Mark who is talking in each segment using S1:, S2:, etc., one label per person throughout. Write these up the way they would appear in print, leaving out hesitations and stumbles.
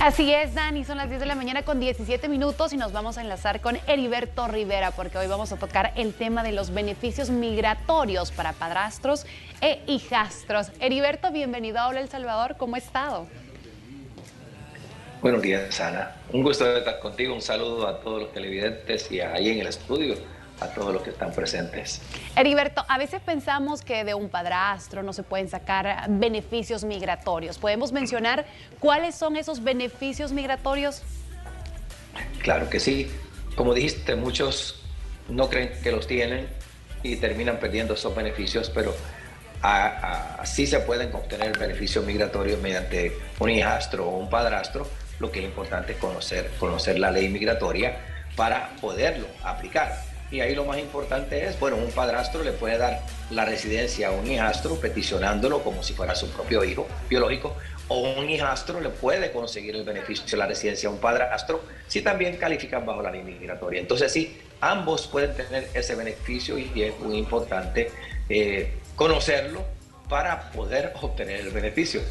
S1: Así es, Dani, son las 10 de la mañana con 17 minutos y nos vamos a enlazar con Heriberto Rivera porque hoy vamos a tocar el tema de los beneficios migratorios para padrastros e hijastros. Heriberto, bienvenido a Hola El Salvador, ¿cómo ha estado?
S2: Buenos días, Ana. Un gusto estar contigo. Un saludo a todos los televidentes y ahí en el estudio, a todos los que están presentes.
S1: Heriberto, a veces pensamos que de un padrastro no se pueden sacar beneficios migratorios. ¿Podemos mencionar cuáles son esos beneficios migratorios?
S2: Claro que sí. Como dijiste, muchos no creen que los tienen y terminan perdiendo esos beneficios, pero así se pueden obtener beneficios migratorios mediante un hijastro o un padrastro. Lo que es importante es conocer la ley migratoria para poderlo aplicar. Y ahí lo más importante es, bueno, un padrastro le puede dar la residencia a un hijastro peticionándolo como si fuera su propio hijo biológico, o un hijastro le puede conseguir el beneficio de la residencia a un padrastro si también califican bajo la ley migratoria. Entonces sí, ambos pueden tener ese beneficio y es muy importante conocerlo para poder obtener el beneficio.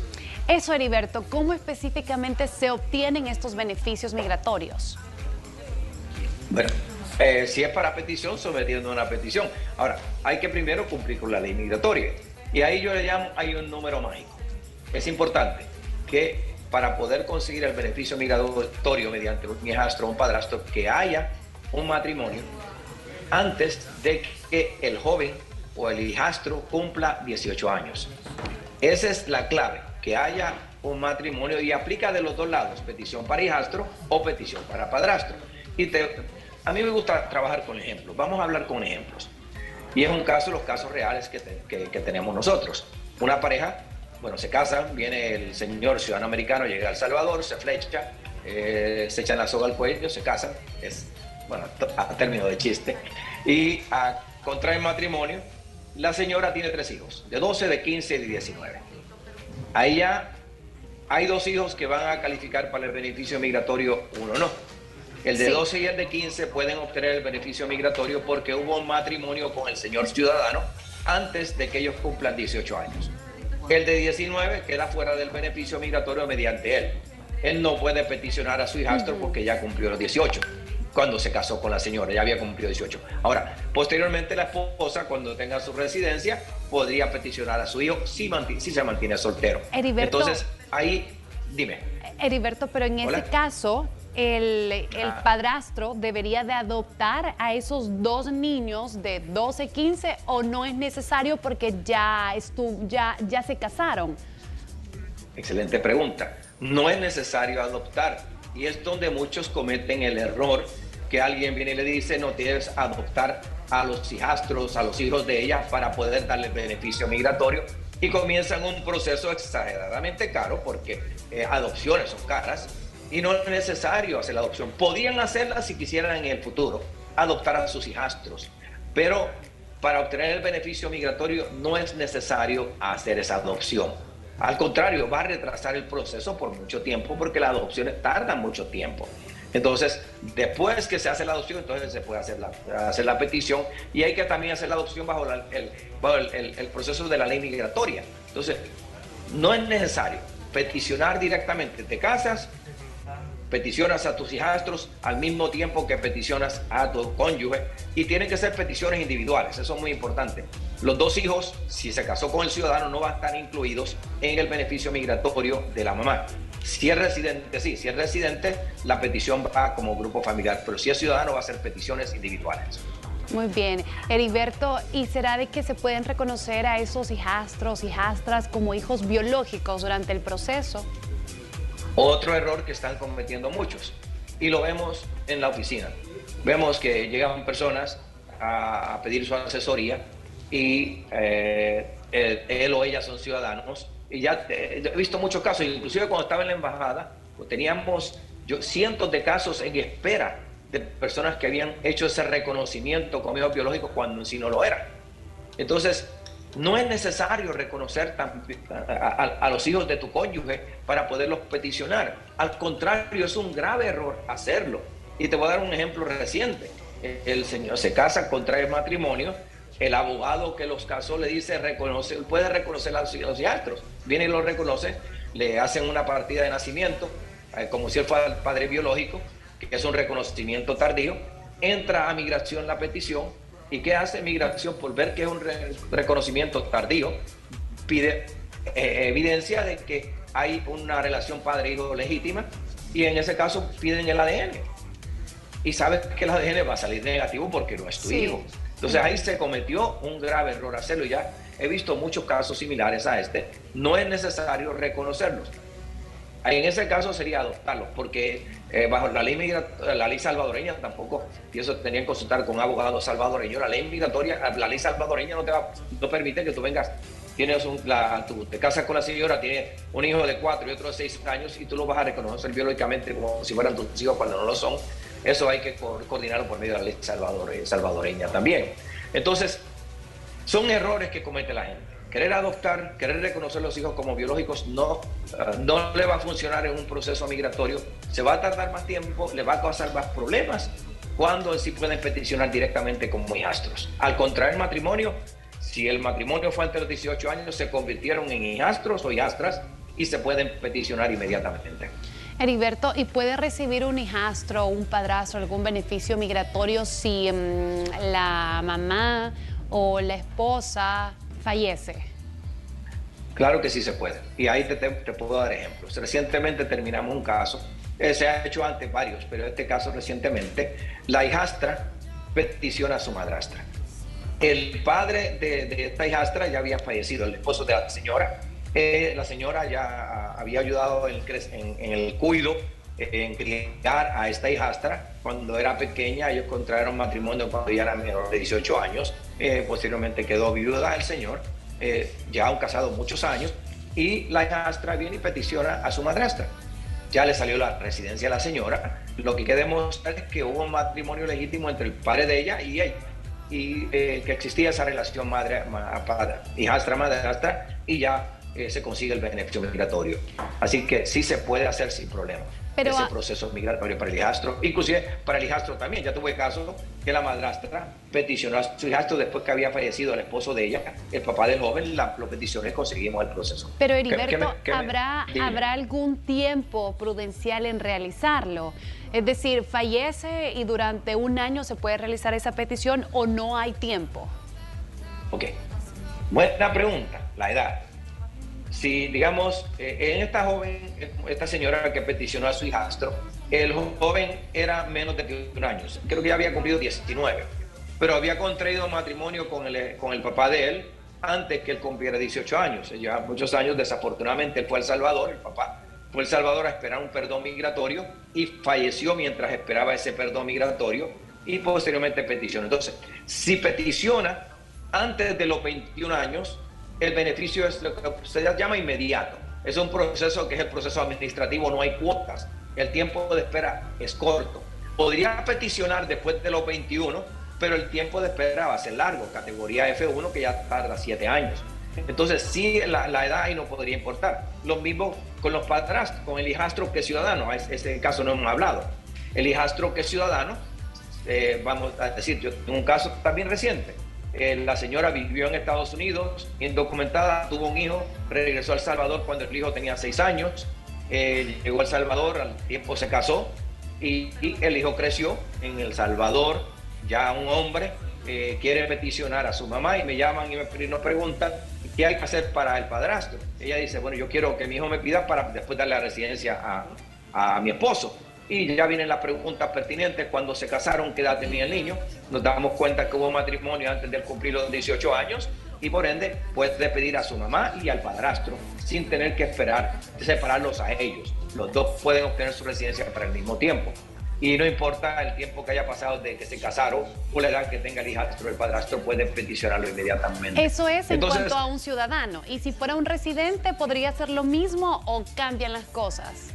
S1: Eso, Heriberto, ¿cómo específicamente se obtienen estos beneficios migratorios?
S2: Bueno, si es para petición, sometiendo una petición. Ahora, hay que primero cumplir con la ley migratoria. Y ahí yo le llamo, hay un número mágico. Es importante que para poder conseguir el beneficio migratorio mediante un hijastro o un padrastro, que haya un matrimonio antes de que el joven o el hijastro cumpla 18 años. Esa es la clave, que haya un matrimonio y aplica de los dos lados, petición para hijastro o petición para padrastro. A mí me gusta trabajar con ejemplos. Vamos a hablar con ejemplos. Y es un caso, los casos reales que tenemos nosotros. Una pareja, bueno, se casan, viene el señor ciudadano americano, llega a El Salvador, se flecha, se echan la soga al cuello, se casan, es, bueno, a término de chiste, y contraen matrimonio. La señora tiene 3 hijos, de 12, de 15 y de 19. Ahí ya hay 2 hijos que van a calificar para el beneficio migratorio, uno no. El de 12 y el de 15 pueden obtener el beneficio migratorio porque hubo un matrimonio con el señor ciudadano antes de que ellos cumplan 18 años. El de 19 queda fuera del beneficio migratorio mediante él. Él no puede peticionar a su hijastro porque ya cumplió los 18. Cuando se casó con la señora, ya había cumplido 18. Ahora, posteriormente la esposa, cuando tenga su residencia, podría peticionar a su hijo si se mantiene soltero.
S1: Heriberto,
S2: entonces, ahí, dime.
S1: Heriberto, pero en ese caso, el padrastro debería de adoptar a esos 2 niños de 12, 15 o no es necesario porque ya se casaron.
S2: Excelente pregunta. No es necesario adoptar y es donde muchos cometen el error que alguien viene y le dice no tienes adoptar a los hijastros, a los hijos de ella para poder darle beneficio migratorio y comienzan un proceso exageradamente caro porque adopciones son caras. Y no es necesario hacer la adopción. Podían hacerla si quisieran en el futuro, adoptar a sus hijastros. Pero para obtener el beneficio migratorio no es necesario hacer esa adopción. Al contrario, va a retrasar el proceso por mucho tiempo porque las adopciones tardan mucho tiempo. Entonces, después que se hace la adopción, entonces se puede hacer la petición y hay que también hacer la adopción bajo el proceso de la ley migratoria. Entonces, no es necesario peticionar directamente. Te casas, peticionas a tus hijastros al mismo tiempo que peticionas a tu cónyuge y tienen que ser peticiones individuales, eso es muy importante. Los 2 hijos, si se casó con el ciudadano, no van a estar incluidos en el beneficio migratorio de la mamá. Si es residente, sí, si es residente, la petición va como grupo familiar, pero si es ciudadano va a ser peticiones individuales.
S1: Muy bien, Heriberto, ¿y será de que se pueden reconocer a esos hijastros, hijastras como hijos biológicos durante el proceso?
S2: Otro error que están cometiendo muchos, y lo vemos en la oficina. Vemos que llegan personas a pedir su asesoría y él o ella son ciudadanos. Y ya he visto muchos casos, inclusive cuando estaba en la embajada, pues teníamos cientos de casos en espera de personas que habían hecho ese reconocimiento como hijos biológicos cuando en sí no lo eran. Entonces, no es necesario reconocer a los hijos de tu cónyuge para poderlos peticionar. Al contrario, es un grave error hacerlo. Y te voy a dar un ejemplo reciente. El señor se casa, contrae matrimonio, el abogado que los casó le dice, puede reconocer a los hijastros. Viene y los reconoce, le hacen una partida de nacimiento, como si él fuera el padre biológico, que es un reconocimiento tardío. Entra a migración la petición. ¿Y qué hace migración? Por ver que es un reconocimiento tardío, pide evidencia de que hay una relación padre-hijo legítima, y en ese caso piden el ADN. Y sabes que el ADN va a salir negativo porque no es tu hijo. Entonces ahí se cometió un grave error hacerlo. Ya he visto muchos casos similares a este. No es necesario reconocerlos. En ese caso sería adoptarlos, porque bajo la ley salvadoreña tampoco, y eso tenían que consultar con abogados salvadoreños. La ley migratoria, la ley salvadoreña no permite que tú vengas, tú te casas con la señora, tienes un hijo de 4 y otro de 6 años, y tú lo vas a reconocer biológicamente como si fueran tus hijos cuando no lo son. Eso hay que coordinarlo por medio de la ley salvadoreña también. Entonces, son errores que comete la gente. Querer adoptar, querer reconocer los hijos como biológicos no le va a funcionar en un proceso migratorio. Se va a tardar más tiempo, le va a causar más problemas cuando sí pueden peticionar directamente como hijastros. Al contraer matrimonio, si el matrimonio fue antes de los 18 años, se convirtieron en hijastros o hijastras y se pueden peticionar inmediatamente.
S1: Heriberto, ¿y puede recibir un hijastro o un padrastro algún beneficio migratorio si la mamá o la esposa fallece?
S2: Claro que sí se puede. Y ahí te puedo dar ejemplos. Recientemente terminamos un caso, se ha hecho antes varios, pero en este caso recientemente, la hijastra peticiona a su madrastra. El padre de esta hijastra ya había fallecido, el esposo de la señora. La señora ya había ayudado en el cuido, en criar a esta hijastra. Cuando era pequeña, ellos contrajeron matrimonio cuando ya era menor de 18 años. Posteriormente quedó viuda el señor, ya han casado muchos años, y la hijastra viene y peticiona a su madrastra. Ya le salió la residencia a la señora. Lo que queda demostrar es que hubo un matrimonio legítimo entre el padre de ella y ella, y que existía esa relación hijastra-madrastra, y ya se consigue el beneficio migratorio. Así que sí se puede hacer sin problema ese proceso migratorio para el hijastro, inclusive para el hijastro también. Ya tuve casos que la madrastra peticionó a su hijastro después que había fallecido el esposo de ella, el papá del joven, lo peticionó y conseguimos el proceso.
S1: Pero Heriberto, ¿habrá algún tiempo prudencial en realizarlo? Es decir, ¿fallece y durante un año se puede realizar esa petición o no hay tiempo?
S2: Ok, buena pregunta, la edad. Si, digamos, en esta señora que peticionó a su hijastro, el joven era menos de 21 años, creo que ya había cumplido 19, pero había contraído matrimonio con el papá de él antes que él cumpliera 18 años. Ya muchos años, desafortunadamente, él fue a El Salvador, el papá fue a El Salvador a esperar un perdón migratorio y falleció mientras esperaba ese perdón migratorio, y posteriormente peticionó. Entonces, si peticiona antes de los 21 años, el beneficio es lo que se llama inmediato. Es un proceso que es el proceso administrativo, no hay cuotas. El tiempo de espera es corto. Podría peticionar después de los 21, pero el tiempo de espera va a ser largo, categoría F1, que ya tarda 7 años. Entonces sí, la edad ahí no podría importar. Lo mismo con los padrastros, con el hijastro que es ciudadano. Este caso no hemos hablado. El hijastro que es ciudadano, vamos a decir, yo tengo un caso también reciente. La señora vivió en Estados Unidos, indocumentada, tuvo un hijo, regresó a El Salvador cuando el hijo tenía 6 años, llegó a El Salvador, al tiempo se casó, y el hijo creció en El Salvador, ya un hombre, quiere peticionar a su mamá, y me llaman y nos preguntan qué hay que hacer para el padrastro. Ella dice, bueno, yo quiero que mi hijo me pida para después darle la residencia a mi esposo. Y ya vienen las preguntas pertinentes: cuando se casaron, qué edad tenía el niño. Nos damos cuenta que hubo matrimonio antes de cumplir los 18 años, y por ende puede pedir a su mamá y al padrastro sin tener que esperar separarlos a ellos. Los dos pueden obtener su residencia para el mismo tiempo, y no importa el tiempo que haya pasado desde que se casaron o la edad que tenga el hijastro, el padrastro puede peticionarlo inmediatamente.
S1: Eso es en cuanto a un ciudadano. Y si fuera un residente, ¿podría ser lo mismo o cambian las cosas?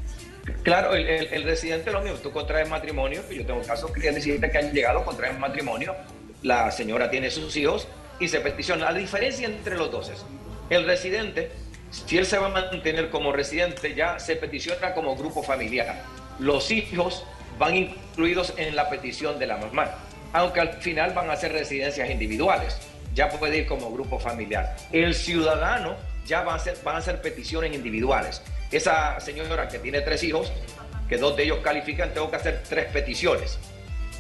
S2: Claro, el residente lo mismo. Tú contraes matrimonio, yo tengo casos de residentes que han llegado, contraen matrimonio, la señora tiene sus hijos y se peticiona. La diferencia entre los dos es: el residente, si él se va a mantener como residente, ya se peticiona como grupo familiar. Los hijos van incluidos en la petición de la mamá, aunque al final van a ser residencias individuales, ya puede ir como grupo familiar. El ciudadano ya van a ser peticiones individuales. Esa señora que tiene 3 hijos que 2 de ellos califican, tengo que hacer 3 peticiones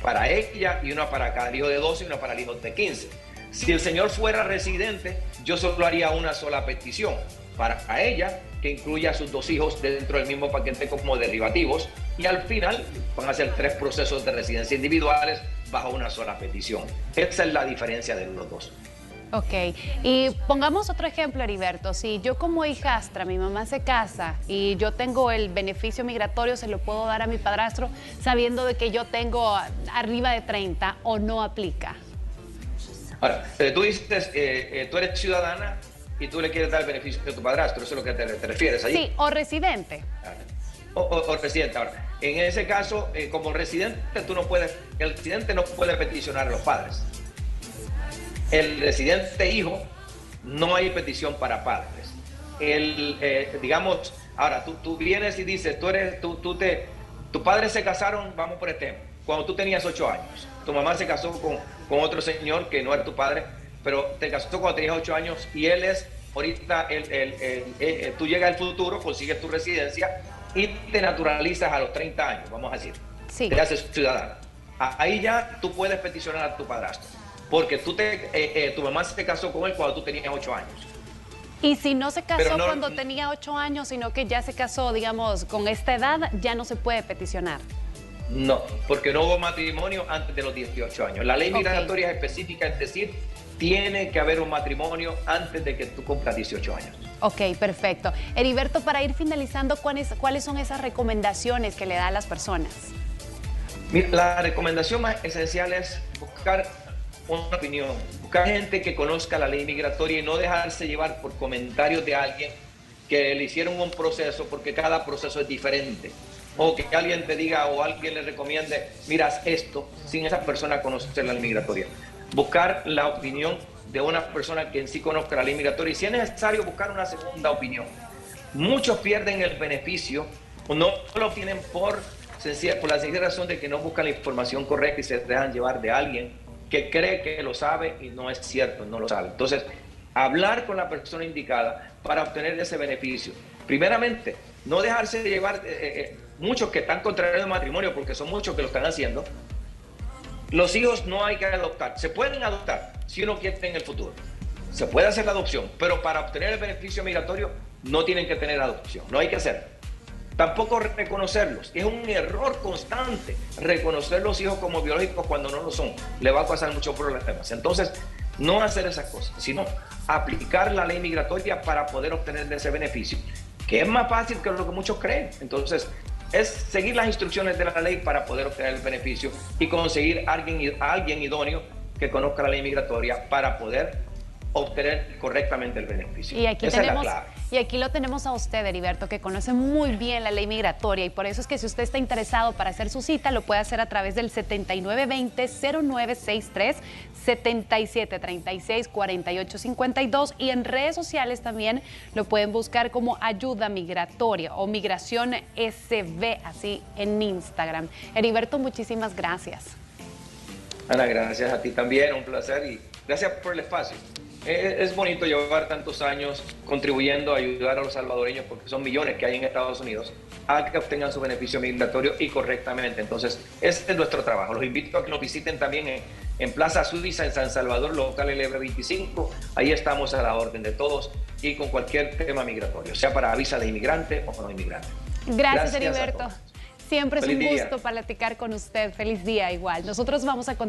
S2: para ella y una para cada hijo de 12 y una para el hijo de 15. Si el señor fuera residente, yo solo haría una sola petición para ella, que incluya a sus 2 hijos dentro del mismo paquete como derivativos, y al final van a ser 3 procesos de residencia individuales bajo una sola petición. Esa es la diferencia de los dos.
S1: Ok, y pongamos otro ejemplo, Heriberto. Si yo como hijastra, mi mamá se casa y yo tengo el beneficio migratorio, ¿se lo puedo dar a mi padrastro sabiendo de que yo tengo arriba de 30 o no aplica?
S2: Ahora, tú dices, tú eres ciudadana y tú le quieres dar el beneficio a tu padrastro, ¿eso es lo que te refieres ahí?
S1: Sí, o residente.
S2: O residente. Ahora, en ese caso, como residente, el residente no puede peticionar a los padres. El residente hijo, no hay petición para padres. Digamos, ahora, tú vienes y dices, tus padres se casaron, vamos por ejemplo, cuando tú tenías 8 años. Tu mamá se casó con otro señor que no era tu padre, pero te casó cuando tenías 8 años y él es, ahorita, tú llegas al futuro, consigues tu residencia y te naturalizas a los 30 años, vamos a decir.
S1: Sí.
S2: Te haces ciudadana. Ahí ya tú puedes peticionar a tu padrastro, porque tu mamá se casó con él cuando tú tenías 8 años.
S1: Y si no se casó cuando tenía 8 años, sino que ya se casó, digamos, con esta edad, ya no se puede peticionar.
S2: No, porque no hubo matrimonio antes de los 18 años. La ley migratoria es específica, es decir, tiene que haber un matrimonio antes de que tú cumplas 18 años.
S1: Ok, perfecto. Heriberto, para ir finalizando, ¿cuáles son esas recomendaciones que le da a las personas?
S2: Mira, la recomendación más esencial es buscar una opinión, buscar gente que conozca la ley migratoria y no dejarse llevar por comentarios de alguien que le hicieron un proceso, porque cada proceso es diferente. O que alguien te diga o alguien le recomiende, miras esto, sin esa persona conocer la ley migratoria. Buscar la opinión de una persona que en sí conozca la ley migratoria y si es necesario buscar una segunda opinión. Muchos pierden el beneficio o no lo obtienen por la sencilla razón de que no buscan la información correcta y se dejan llevar de alguien que cree que lo sabe y no es cierto, no lo sabe. Entonces, hablar con la persona indicada para obtener ese beneficio. Primeramente, no dejarse llevar, muchos que están contrarios al matrimonio, porque son muchos que lo están haciendo. Los hijos no hay que adoptar, se pueden adoptar si uno quiere en el futuro. Se puede hacer la adopción, pero para obtener el beneficio migratorio no tienen que tener adopción, no hay que hacerlo. Tampoco reconocerlos, es un error constante reconocer los hijos como biológicos cuando no lo son, le va a causar muchos problemas. Entonces, no hacer esas cosas, sino aplicar la ley migratoria para poder obtener ese beneficio, que es más fácil que lo que muchos creen. Entonces, es seguir las instrucciones de la ley para poder obtener el beneficio y conseguir a alguien idóneo que conozca la ley migratoria para poder obtener correctamente el beneficio.
S1: Y aquí lo tenemos a usted, Heriberto, que conoce muy bien la ley migratoria, y por eso es que si usted está interesado para hacer su cita, lo puede hacer a través del 7920-0963, 7736-4852, y en redes sociales también lo pueden buscar como Ayuda Migratoria o Migración SB, así en Instagram. Heriberto, muchísimas gracias.
S2: Ana, gracias a ti también, un placer y gracias por el espacio. Es bonito llevar tantos años contribuyendo a ayudar a los salvadoreños, porque son millones que hay en Estados Unidos, a que obtengan su beneficio migratorio y correctamente. Entonces, este es nuestro trabajo. Los invito a que nos visiten también en Plaza Suiza, en San Salvador, local LB25. Ahí estamos a la orden de todos y con cualquier tema migratorio, sea para visa de inmigrante o no inmigrante.
S1: Gracias, Heriberto. Siempre es un gusto platicar con usted. Feliz día igual. Nosotros vamos a continuar.